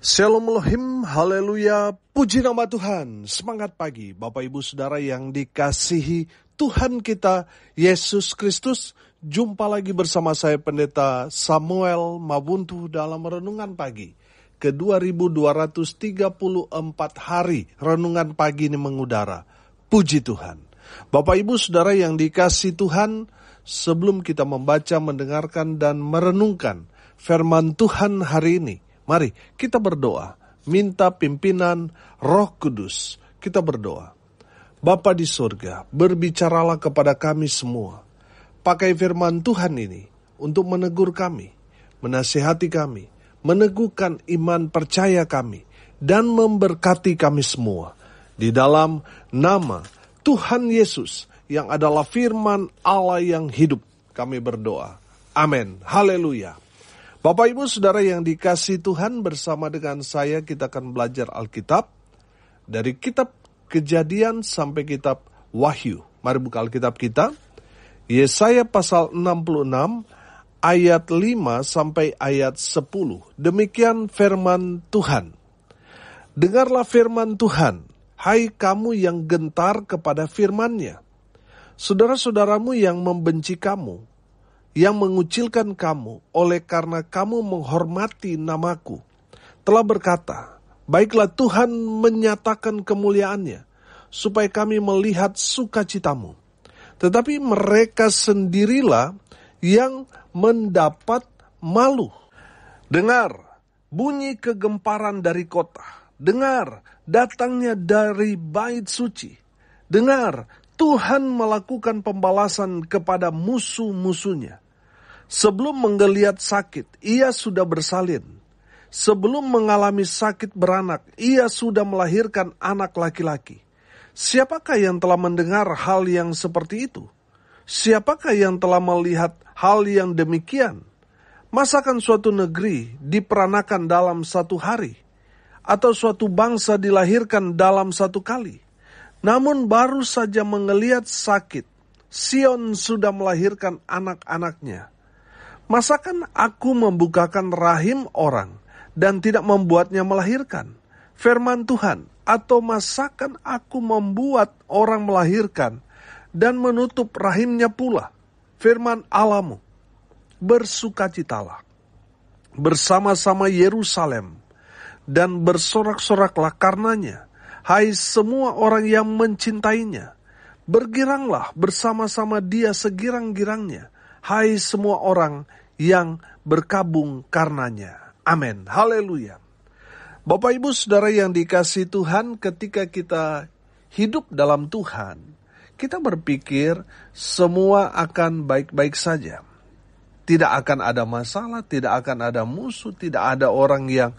Shalom Elohim, haleluya, puji nama Tuhan. Semangat pagi Bapak Ibu Saudara yang dikasihi Tuhan kita Yesus Kristus. Jumpa lagi bersama saya Pendeta Samuel Mabuntu dalam Renungan Pagi ke 2234 hari Renungan Pagi ini mengudara. Puji Tuhan. Bapak Ibu Saudara yang dikasihi Tuhan, sebelum kita membaca, mendengarkan dan merenungkan firman Tuhan hari ini, mari kita berdoa, minta pimpinan Roh Kudus. Kita berdoa. Bapa di surga, berbicaralah kepada kami semua. Pakai firman Tuhan ini untuk menegur kami, menasihati kami, meneguhkan iman percaya kami, dan memberkati kami semua. Di dalam nama Tuhan Yesus yang adalah firman Allah yang hidup, kami berdoa. Amin. Haleluya. Bapak Ibu Saudara yang dikasihi Tuhan, bersama dengan saya kita akan belajar Alkitab dari kitab Kejadian sampai kitab Wahyu. Mari buka Alkitab kita. Yesaya pasal 66 ayat 5 sampai ayat 10. Demikian firman Tuhan. Dengarlah firman Tuhan, hai kamu yang gentar kepada firman-Nya. Saudara-saudaramu yang membenci kamu, yang mengucilkan kamu oleh karena kamu menghormati namaku, telah berkata, baiklah Tuhan menyatakan kemuliaannya, supaya kami melihat sukacitamu. Tetapi mereka sendirilah yang mendapat malu. Dengar bunyi kegemparan dari kota. Dengar datangnya dari bait suci. Dengar Tuhan melakukan pembalasan kepada musuh-musuhnya. Sebelum menggeliat sakit, ia sudah bersalin. Sebelum mengalami sakit beranak, ia sudah melahirkan anak laki-laki. Siapakah yang telah mendengar hal yang seperti itu? Siapakah yang telah melihat hal yang demikian? Masakan suatu negeri diperanakan dalam satu hari? Atau suatu bangsa dilahirkan dalam satu kali? Namun baru saja menggeliat sakit, Sion sudah melahirkan anak-anaknya. Masakan aku membukakan rahim orang dan tidak membuatnya melahirkan? Firman Tuhan. Atau masakan aku membuat orang melahirkan dan menutup rahimnya pula? Firman Allahmu. Bersukacitalah bersama-sama Yerusalem dan bersorak-soraklah karenanya, hai semua orang yang mencintainya. Bergiranglah bersama-sama dia segirang-girangnya, hai semua orang yang berkabung karenanya. Amin. Haleluya. Bapak Ibu Saudara yang dikasihi Tuhan, ketika kita hidup dalam Tuhan, kita berpikir semua akan baik-baik saja. Tidak akan ada masalah, tidak akan ada musuh, tidak ada orang yang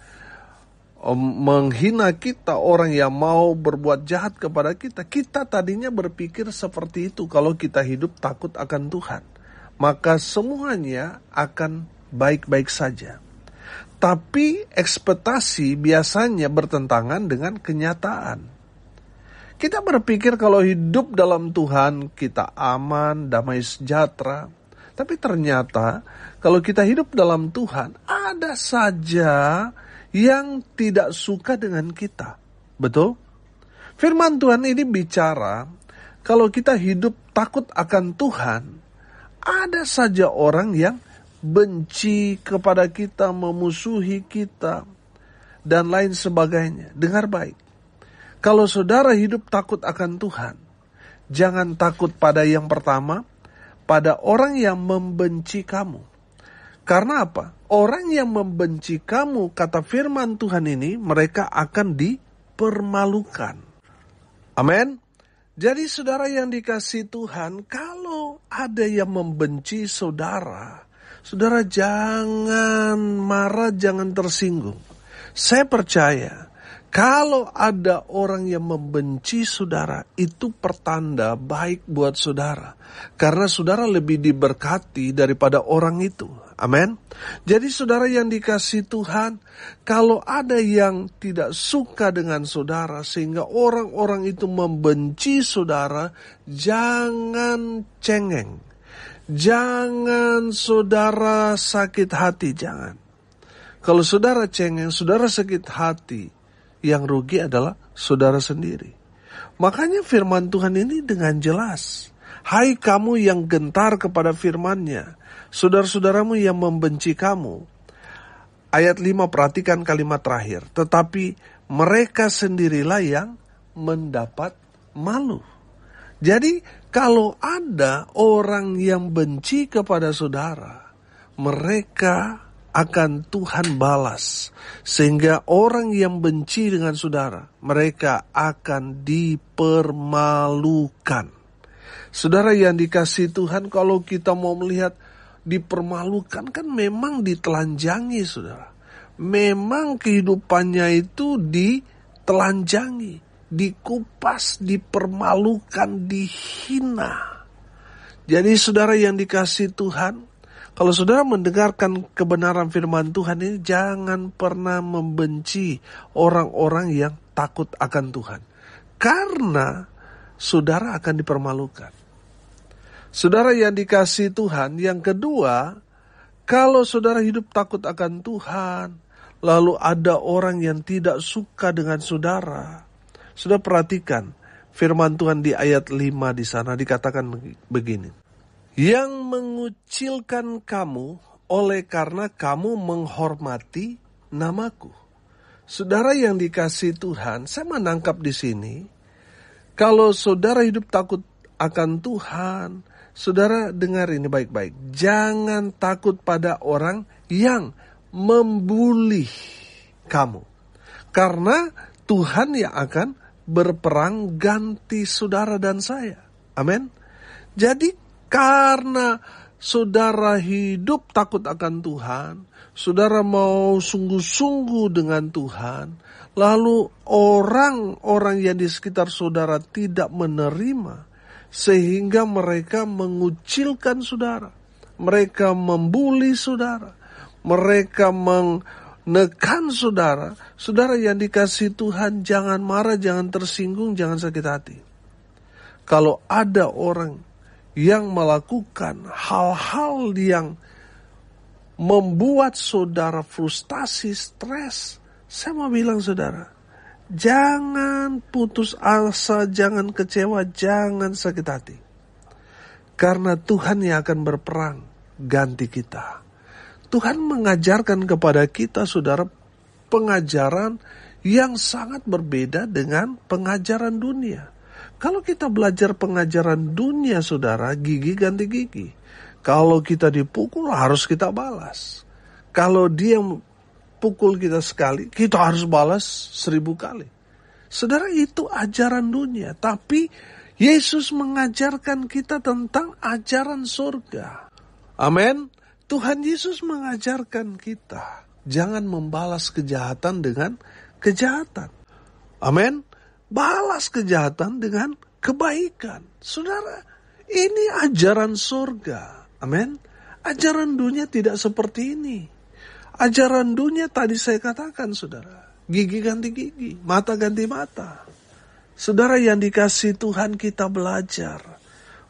menghina kita, orang yang mau berbuat jahat kepada kita. Kita tadinya berpikir seperti itu kalau kita hidup takut akan Tuhan. Maka semuanya akan baik-baik saja. Tapi ekspektasi biasanya bertentangan dengan kenyataan. Kita berpikir kalau hidup dalam Tuhan kita aman, damai sejahtera. Tapi ternyata kalau kita hidup dalam Tuhan ada saja yang tidak suka dengan kita. Betul? Firman Tuhan ini bicara kalau kita hidup takut akan Tuhan, ada saja orang yang benci kepada kita, memusuhi kita, dan lain sebagainya. Dengar baik. Kalau saudara hidup takut akan Tuhan, jangan takut pada yang pertama, pada orang yang membenci kamu. Karena apa? Orang yang membenci kamu, kata firman Tuhan ini, mereka akan dipermalukan. Amin. Jadi saudara yang dikasihi Tuhan, kalau ada yang membenci saudara, saudara jangan marah, jangan tersinggung. Saya percaya, kalau ada orang yang membenci saudara, itu pertanda baik buat saudara. Karena saudara lebih diberkati daripada orang itu. Amin. Jadi saudara yang dikasihi Tuhan, kalau ada yang tidak suka dengan saudara sehingga orang-orang itu membenci saudara, jangan cengeng. Jangan saudara sakit hati, jangan. Kalau saudara cengeng, saudara sakit hati, yang rugi adalah saudara sendiri. Makanya firman Tuhan ini dengan jelas. Hai kamu yang gentar kepada firman-Nya, saudara-saudaramu yang membenci kamu. Ayat 5, perhatikan kalimat terakhir. Tetapi mereka sendirilah yang mendapat malu. Jadi kalau ada orang yang benci kepada saudara, mereka akan Tuhan balas. Sehingga orang yang benci dengan saudara, mereka akan dipermalukan. Saudara yang dikasihi Tuhan, kalau kita mau melihat dipermalukan, kan memang ditelanjangi, saudara. Memang kehidupannya itu ditelanjangi, dikupas, dipermalukan, dihina. Jadi saudara yang dikasihi Tuhan, kalau saudara mendengarkan kebenaran firman Tuhan ini, jangan pernah membenci orang-orang yang takut akan Tuhan. Karena saudara akan dipermalukan. Saudara yang dikasihi Tuhan, yang kedua, kalau saudara hidup takut akan Tuhan, lalu ada orang yang tidak suka dengan saudara. Saudara perhatikan firman Tuhan di ayat 5 di sana dikatakan begini. Yang mengucilkan kamu oleh karena kamu menghormati namaku. Saudara yang dikasihi Tuhan, saya menangkap di sini, kalau saudara hidup takut akan Tuhan, saudara dengar ini baik-baik. Jangan takut pada orang yang membuli kamu. Karena Tuhan yang akan berperang ganti saudara dan saya. Amin. Jadi karena saudara hidup takut akan Tuhan, saudara mau sungguh-sungguh dengan Tuhan, lalu orang-orang yang di sekitar saudara tidak menerima, sehingga mereka mengucilkan saudara, mereka membuli saudara, mereka menekan saudara. Saudara yang dikasihi Tuhan, jangan marah, jangan tersinggung, jangan sakit hati. Kalau ada orang yang melakukan hal-hal yang membuat saudara frustasi, stres, saya mau bilang saudara, jangan putus asa, jangan kecewa, jangan sakit hati. Karena Tuhan yang akan berperang ganti kita. Tuhan mengajarkan kepada kita, saudara, pengajaran yang sangat berbeda dengan pengajaran dunia. Kalau kita belajar pengajaran dunia, saudara, gigi ganti gigi. Kalau kita dipukul, harus kita balas. Kalau dia pukul kita sekali, kita harus balas 1000 kali. Saudara, itu ajaran dunia. Tapi Yesus mengajarkan kita tentang ajaran surga. Amin. Tuhan Yesus mengajarkan kita, jangan membalas kejahatan dengan kejahatan. Amin. Balas kejahatan dengan kebaikan. Saudara, ini ajaran surga. Amin. Ajaran dunia tidak seperti ini. Ajaran dunia tadi saya katakan, saudara, gigi ganti gigi, mata ganti mata. Saudara yang dikasihi Tuhan, kita belajar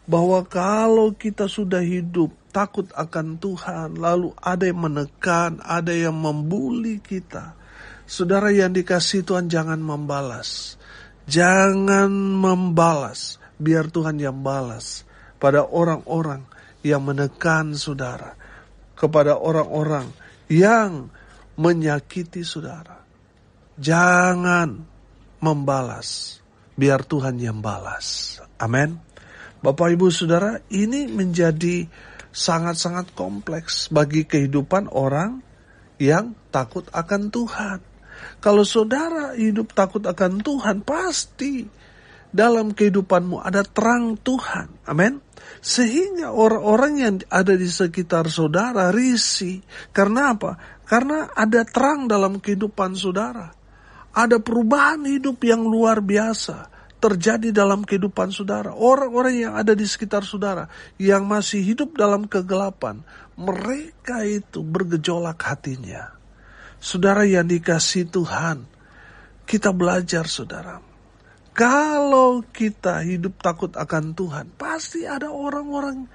bahwa kalau kita sudah hidup takut akan Tuhan, lalu ada yang menekan, ada yang membuli kita. Saudara yang dikasihi Tuhan, jangan membalas. Jangan membalas, biar Tuhan yang balas pada orang-orang yang menekan saudara, kepada orang-orang yang menyakiti saudara. Jangan membalas, biar Tuhan yang balas. Amin. Bapak Ibu Saudara, ini menjadi sangat-sangat kompleks bagi kehidupan orang yang takut akan Tuhan. Kalau saudara hidup takut akan Tuhan, pasti dalam kehidupanmu ada terang Tuhan. Amin. Sehingga orang-orang yang ada di sekitar saudara risih. Karena apa? Karena ada terang dalam kehidupan saudara. Ada perubahan hidup yang luar biasa terjadi dalam kehidupan saudara. Orang-orang yang ada di sekitar saudara yang masih hidup dalam kegelapan, mereka itu bergejolak hatinya. Saudara yang dikasihi Tuhan, kita belajar saudara. Kalau kita hidup takut akan Tuhan, pasti ada orang-orang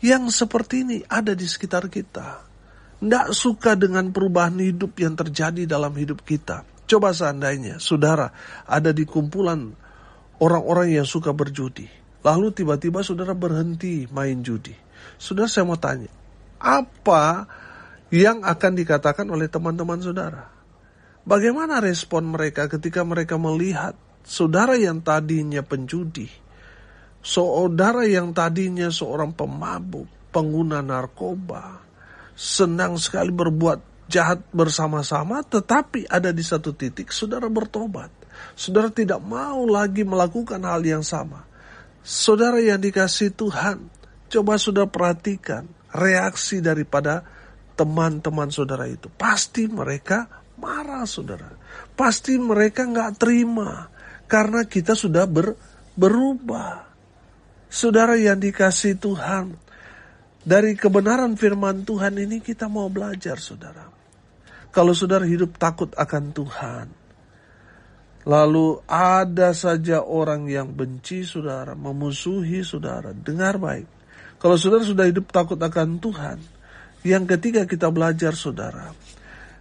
yang seperti ini ada di sekitar kita. tidak suka dengan perubahan hidup yang terjadi dalam hidup kita. Coba seandainya saudara ada di kumpulan orang-orang yang suka berjudi, lalu tiba-tiba saudara berhenti main judi. Saudara, saya mau tanya, apa yang akan dikatakan oleh teman-teman saudara? Bagaimana respon mereka ketika mereka melihat saudara yang tadinya penjudi, saudara yang tadinya seorang pemabuk, pengguna narkoba, senang sekali berbuat jahat bersama-sama, tetapi ada di satu titik saudara bertobat. Saudara tidak mau lagi melakukan hal yang sama. Saudara yang dikasihi Tuhan, coba saudara perhatikan reaksi daripada teman-teman saudara itu. Pasti mereka marah, saudara. Pasti mereka nggak terima karena kita sudah berubah. Saudara yang dikasihi Tuhan, dari kebenaran firman Tuhan ini kita mau belajar, saudara. Kalau saudara hidup takut akan Tuhan, lalu ada saja orang yang benci saudara, memusuhi saudara, dengar baik. Kalau saudara sudah hidup takut akan Tuhan, yang ketiga kita belajar, saudara,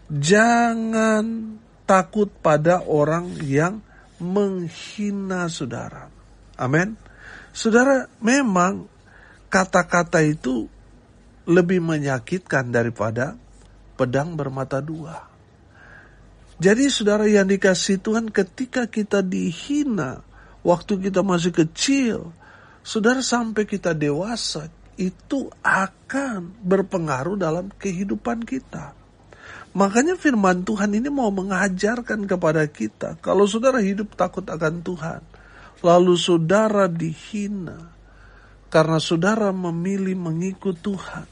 jangan takut pada orang yang menghina saudara. Amin. Saudara, memang kata-kata itu lebih menyakitkan daripada pedang bermata dua. Jadi saudara yang dikasihi Tuhan, ketika kita dihina waktu kita masih kecil, saudara sampai kita dewasa, itu akan berpengaruh dalam kehidupan kita. Makanya firman Tuhan ini mau mengajarkan kepada kita, kalau saudara hidup takut akan Tuhan, lalu saudara dihina karena saudara memilih mengikut Tuhan,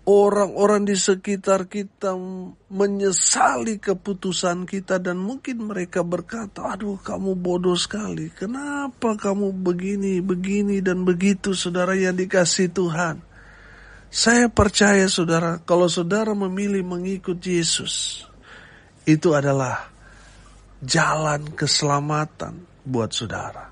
orang-orang di sekitar kita menyesali keputusan kita dan mungkin mereka berkata, aduh kamu bodoh sekali, kenapa kamu begini dan begitu. Saudara yang dikasihi Tuhan, saya percaya saudara, kalau saudara memilih mengikut Yesus, itu adalah jalan keselamatan buat saudara.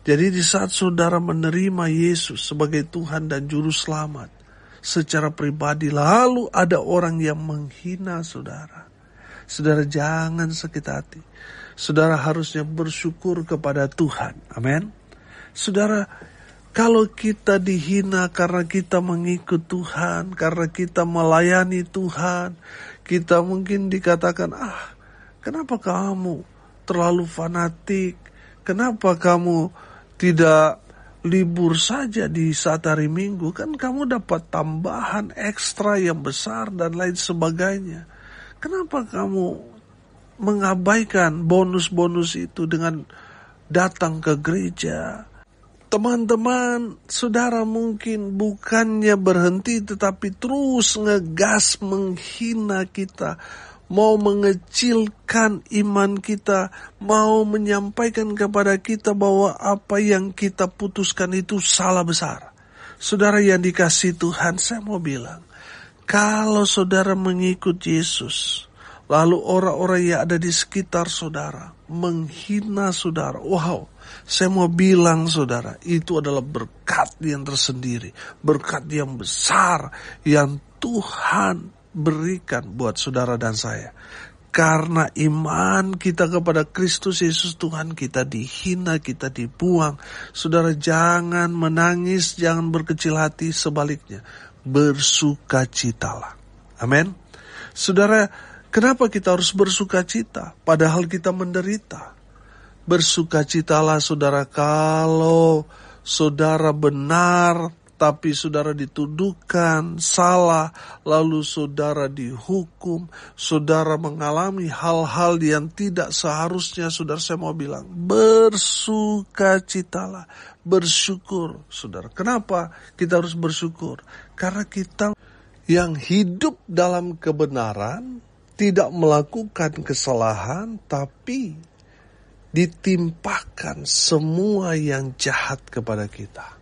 Jadi di saat saudara menerima Yesus sebagai Tuhan dan Juru Selamat secara pribadi, lalu ada orang yang menghina saudara, saudara jangan sakit hati. Saudara harusnya bersyukur kepada Tuhan. Amin. Saudara, kalau kita dihina karena kita mengikut Tuhan, karena kita melayani Tuhan, kita mungkin dikatakan, kenapa kamu terlalu fanatik? Kenapa kamu tidak libur saja di saat hari Minggu? Kan kamu dapat tambahan ekstra yang besar dan lain sebagainya. Kenapa kamu mengabaikan bonus-bonus itu dengan datang ke gereja? Teman-teman, saudara mungkin bukannya berhenti tetapi terus ngegas menghina kita, mau mengecilkan iman kita, mau menyampaikan kepada kita bahwa apa yang kita putuskan itu salah besar. Saudara yang dikasihi Tuhan, saya mau bilang, kalau saudara mengikut Yesus, lalu orang-orang yang ada di sekitar saudara menghina saudara, wow, saya mau bilang saudara, itu adalah berkat yang tersendiri, berkat yang besar yang Tuhan berikan buat saudara dan saya. Karena iman kita kepada Kristus Yesus Tuhan kita dihina, kita dibuang. Saudara jangan menangis, jangan berkecil hati, sebaliknya bersukacitalah. Amin. Saudara, kenapa kita harus bersukacita padahal kita menderita? Bersukacitalah saudara kalau saudara benar tapi saudara dituduhkan salah, lalu saudara dihukum, saudara mengalami hal-hal yang tidak seharusnya. Saudara, saya mau bilang, bersukacitalah, bersyukur saudara. Kenapa kita harus bersyukur? Karena kita yang hidup dalam kebenaran, tidak melakukan kesalahan, tapi ditimpakan semua yang jahat kepada kita.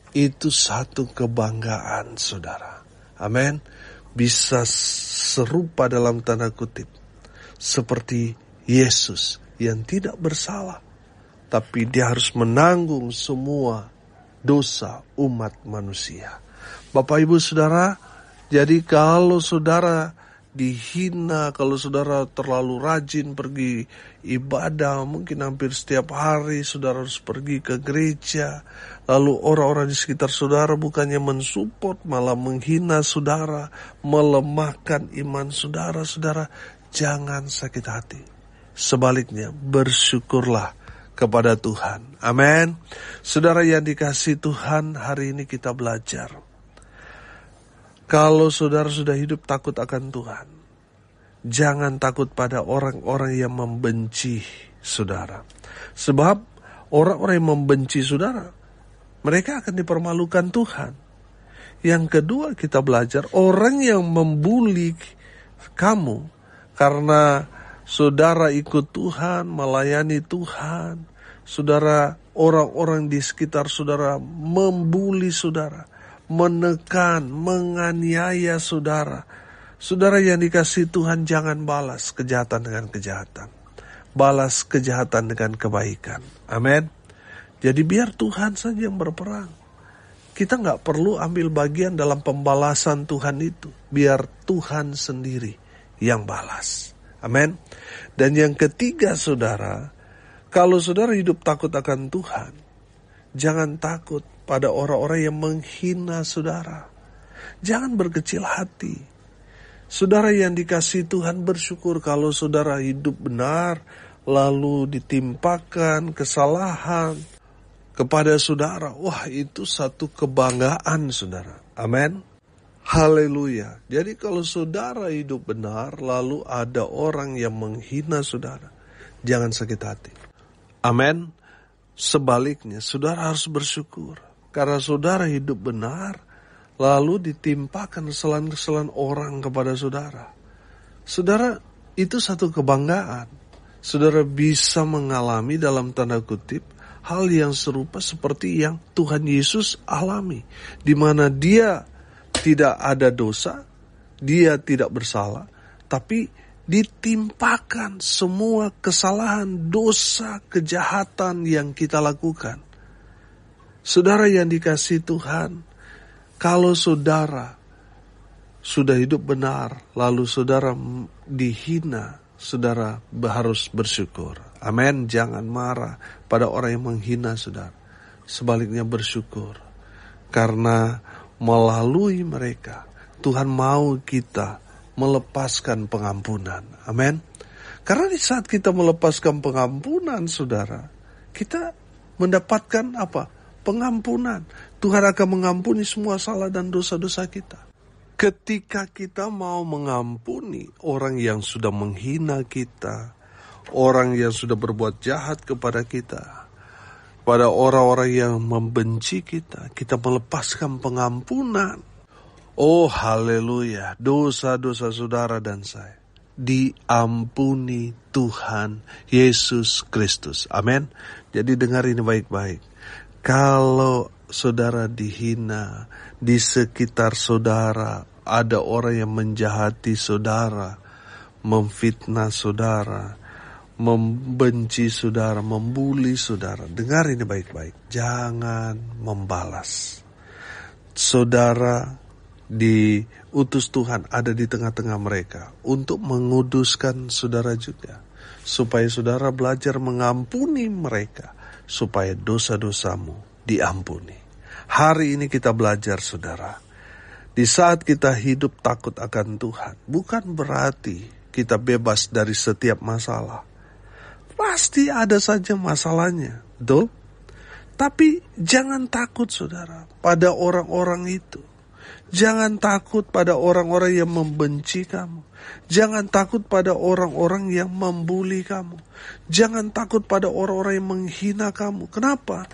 Itu satu kebanggaan saudara. Amin. Bisa serupa dalam tanda kutip seperti Yesus yang tidak bersalah, tapi dia harus menanggung semua dosa umat manusia. Bapak Ibu Saudara Jadi kalau saudara dihina, kalau saudara terlalu rajin pergi ibadah, mungkin hampir setiap hari saudara harus pergi ke gereja, lalu orang-orang di sekitar saudara bukannya mensupport, malah menghina saudara, melemahkan iman saudara, saudara jangan sakit hati. Sebaliknya, bersyukurlah kepada Tuhan. Amin. Saudara yang dikasihi Tuhan, hari ini kita belajar. Kalau saudara sudah hidup takut akan Tuhan, jangan takut pada orang-orang yang membenci saudara. Sebab orang-orang yang membenci saudara, mereka akan dipermalukan Tuhan. Yang kedua kita belajar, orang yang membuli kamu karena saudara ikut Tuhan, melayani Tuhan, saudara, orang-orang di sekitar saudara membuli saudara, menekan, menganiaya saudara. Saudara yang dikasihi Tuhan, jangan balas kejahatan dengan kejahatan. Balas kejahatan dengan kebaikan. Amin. Jadi biar Tuhan saja yang berperang. Kita gak perlu ambil bagian dalam pembalasan Tuhan itu. Biar Tuhan sendiri yang balas. Amin. Dan yang ketiga saudara, kalau saudara hidup takut akan Tuhan, jangan takut pada orang-orang yang menghina saudara. Jangan berkecil hati. Saudara yang dikasihi Tuhan, bersyukur kalau saudara hidup benar, lalu ditimpakan kesalahan kepada saudara. Wah, itu satu kebanggaan saudara. Amin. Haleluya. Jadi kalau saudara hidup benar, lalu ada orang yang menghina saudara, jangan sakit hati. Amin. Sebaliknya, saudara harus bersyukur. Karena saudara hidup benar, lalu ditimpakan kesalahan-kesalahan orang kepada saudara. Saudara, itu satu kebanggaan. Saudara bisa mengalami dalam tanda kutip hal yang serupa seperti yang Tuhan Yesus alami. Di mana dia tidak ada dosa, dia tidak bersalah, tapi ditimpakan semua kesalahan, dosa, kejahatan yang kita lakukan. Saudara yang dikasihi Tuhan, kalau saudara sudah hidup benar, lalu saudara dihina, saudara harus bersyukur. Amin. Jangan marah pada orang yang menghina saudara. Sebaliknya bersyukur. Karena melalui mereka, Tuhan mau kita melepaskan pengampunan. Amin. Karena di saat kita melepaskan pengampunan saudara, kita mendapatkan apa? Pengampunan. Tuhan akan mengampuni semua salah dan dosa-dosa kita. Ketika kita mau mengampuni orang yang sudah menghina kita, orang yang sudah berbuat jahat kepada kita, pada orang-orang yang membenci kita, kita melepaskan pengampunan. Oh haleluya, dosa-dosa saudara dan saya diampuni Tuhan Yesus Kristus. Amin. Jadi dengar ini baik-baik. Kalau saudara dihina, di sekitar saudara ada orang yang menjahati saudara, memfitnah saudara, membenci saudara, membuli saudara, dengar ini baik-baik, jangan membalas. Saudara diutus Tuhan ada di tengah-tengah mereka untuk menguduskan saudara juga, supaya saudara belajar mengampuni mereka, supaya dosa-dosamu diampuni. Hari ini kita belajar saudara, di saat kita hidup takut akan Tuhan, bukan berarti kita bebas dari setiap masalah. Pasti ada saja masalahnya, betul? Tapi jangan takut saudara pada orang-orang itu. Jangan takut pada orang-orang yang membenci kamu. Jangan takut pada orang-orang yang membuli kamu. Jangan takut pada orang-orang yang menghina kamu. Kenapa?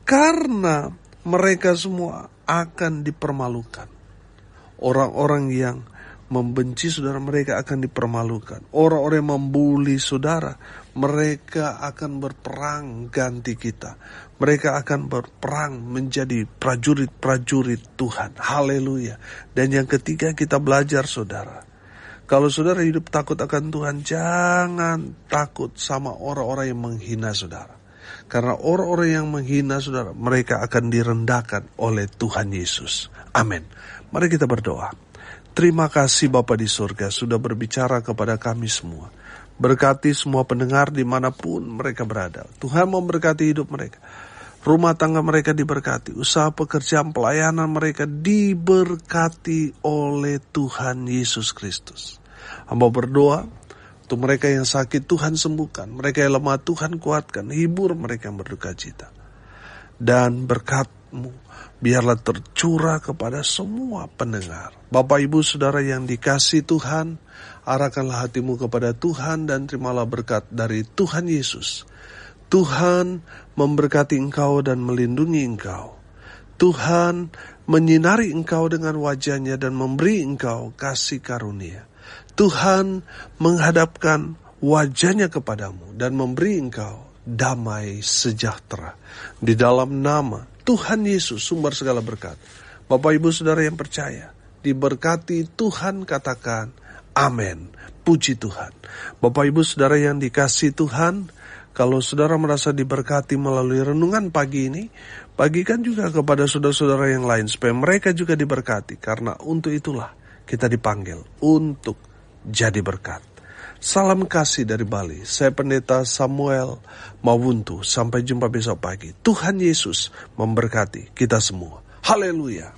Karena mereka semua akan dipermalukan. Orang-orang yang membenci saudara, mereka akan dipermalukan. Orang-orang yang membuli saudara, mereka akan berperang ganti kita. Mereka akan berperang menjadi prajurit-prajurit Tuhan. Haleluya. Dan yang ketiga kita belajar saudara. Kalau saudara hidup takut akan Tuhan, jangan takut sama orang-orang yang menghina saudara. Karena orang-orang yang menghina saudara, mereka akan direndahkan oleh Tuhan Yesus. Amin. Mari kita berdoa. Terima kasih Bapa di surga sudah berbicara kepada kami semua. Berkati semua pendengar dimanapun mereka berada. Tuhan memberkati hidup mereka. Rumah tangga mereka diberkati. Usaha pekerjaan pelayanan mereka diberkati oleh Tuhan Yesus Kristus. Hamba berdoa untuk mereka yang sakit Tuhan sembuhkan. Mereka yang lemah Tuhan kuatkan. Hibur mereka yang berduka cita. Dan berkat-Mu biarlah tercurah kepada semua pendengar. Bapak Ibu Saudara yang dikasihi Tuhan, arahkanlah hatimu kepada Tuhan dan terimalah berkat dari Tuhan Yesus. Tuhan memberkati engkau dan melindungi engkau. Tuhan menyinari engkau dengan wajah-Nya dan memberi engkau kasih karunia. Tuhan menghadapkan wajah-Nya kepadamu dan memberi engkau damai sejahtera. Di dalam nama Tuhan Yesus, sumber segala berkat. Bapak Ibu Saudara yang percaya, diberkati Tuhan, katakan amin. Puji Tuhan. Bapak Ibu Saudara yang dikasihi Tuhan, kalau saudara merasa diberkati melalui renungan pagi ini, bagikan juga kepada saudara-saudara yang lain supaya mereka juga diberkati. Karena untuk itulah kita dipanggil untuk jadi berkat. Salam kasih dari Bali. Saya Pendeta Samuel Mawuntu. Sampai jumpa besok pagi. Tuhan Yesus memberkati kita semua. Haleluya.